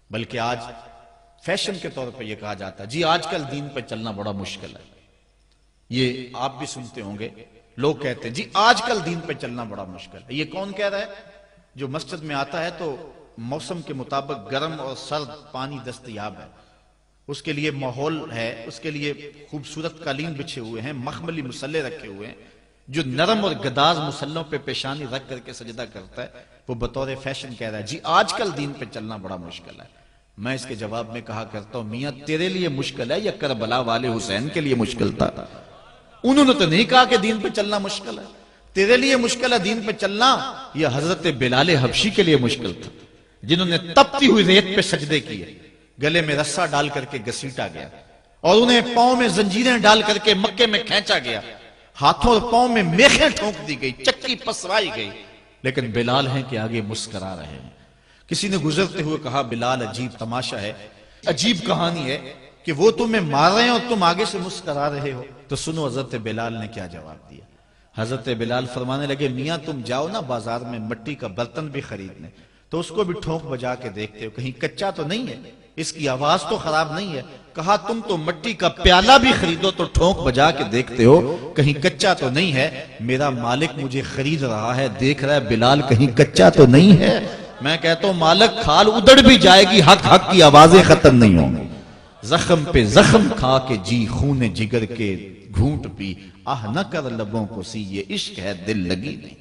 بلکہ آج فیشن کے طور پہ یہ کہا جاتا ہے جی آج کل دین پہ چلنا بڑا مشکل ہے. یہ آپ بھی سنتے ہوں گے, لوگ کہتے ہیں جی آج کل دین پہ چلنا بڑا مشکل ہے. یہ کون کہہ رہا ہے؟ جو مسجد میں آتا ہے تو موسم کے مطابق گرم اور سرد پانی دستیاب ہے, اس کے لیے ماحول ہے, اس کے لیے خوبصورت قالین بچھے ہوئے ہیں, مخملی مصلے رکھے ہوئے ہیں, جو نرم اور گداز مصلوں پہ پیشانی رکھ کر کے سجدہ کرتا ہے, وہ بطور فیشن کہہ رہا ہے جی آج کل دین پہ چلنا بڑا مشکل ہے. میں اس کے جواب میں کہا کرتا ہوں میاں تیرے لیے مشکل ہے یا کربلا والے حسین کے لیے مشکل تھا؟ انہوں نے تو نہیں کہا کہ دین پہ چلنا مشکل ہے. تیرے لیے مشکل ہے دین پہ چلنا یا حضرت بلال حبشی کے لیے مشکل تھا, جنہوں نے تپتی ہوئی ریت پہ سجدے کیے, گلے میں رسا ڈال کر کے گھسیٹا گیا, اور انہیں پاؤں میں زنجیریں ڈال کر کے مکے میں کھینچا گیا, ہاتھوں اور پاؤں میں میخیں ٹھونک دی گئی, چکی پسوائی گئی, لیکن بلال ہیں کہ آگے مسکرا رہے ہیں. کسی نے گزرتے ہوئے کہا بلال عجیب تماشا ہے, عجیب کہانی ہے کہ وہ تمہیں مار رہے ہیں اور تم آگے سے مسکرا رہے ہو. تو سنو حضرت بلال نے کیا جواب دیا. حضرت بلال فرمانے لگے میاں تم جاؤ نا بازار میں مٹی کا برتن بھی خریدنے, تو اس کو بھی ٹھونک بجا کے دیکھتے ہو کہیں کچا تو نہیں ہے, اس کی آواز تو خراب نہیں ہے. کہا تم تو مٹی کا پیالہ بھی خریدو تو ٹھونک بجا کے دیکھتے ہو کہیں کچا تو نہیں ہے. میرا مالک مجھے خرید رہا ہے, دیکھ رہا ہے بلال کہیں کچا تو نہیں ہے. میں کہتا ہوں مالک کھال ادڑ بھی جائے گی, حق حق کی آوازیں ختم نہیں ہوں گی. زخم پہ زخم کھا کے جی خون جگر کے گھونٹ پی, آہ نہ کر لبوں کو سی یہ عشق ہے دل لگی نہیں.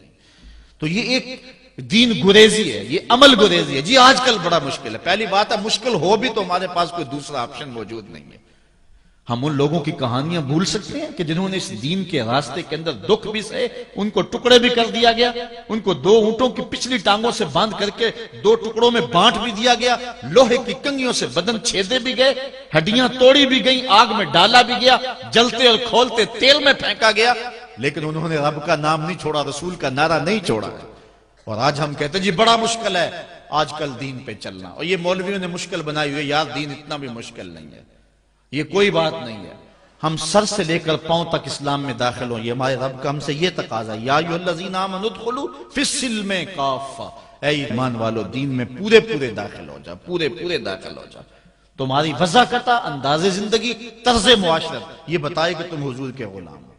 تو یہ ایک دین گریزی ہے, یہ عمل گریزی ہے. جی آج کل بڑا مشکل ہے. پہلی بات ہے مشکل ہو بھی تو ہمارے پاس کوئی دوسرا آپشن موجود نہیں ہے. ہم ان لوگوں کی کہانیاں بھول سکتے ہیں کہ جنہوں نے اس دین کے راستے کے اندر دکھ بھی سہے, ان کو ٹکڑے بھی کر دیا گیا, ان کو 2 اونٹوں کی پچھلی ٹانگوں سے باندھ کر کے 2 ٹکڑوں میں بانٹ بھی دیا گیا, لوہے کی کنگھیوں سے بدن چھیدے بھی گئے, ہڈیاں توڑی بھی گئیں, آگ میں ڈالا بھی گیا, جلتے اور کھولتے تیل میں پھینکا گیا, لیکن انہوں نے رب کا نام نہیں چھوڑا, رسول کا نعرہ نہیں چھوڑا. اور آج ہم کہتے ہیں جی بڑا مشکل ہے آج کل دین پہ چلنا, اور یہ مولویوں نے مشکل بنائی ہوئی ہے. یار دین اتنا بھی مشکل نہیں ہے, یہ کوئی بات نہیں ہے. ہم سر سے لے کر پاؤں تک اسلام میں داخل ہوں, یہ ہمارے رب کا ہم سے یہ تقاضا ہے, یا ایھا الذین آمنوا ادخلوا فی السلم کافہ, اے ایمان والو دین میں پورے پورے داخل ہو جا, پورے پورے داخل ہو جا. تمہاری وضاحت انداز زندگی طرز معاشرت یہ بتائے کہ تم حضور کے غلام ہو.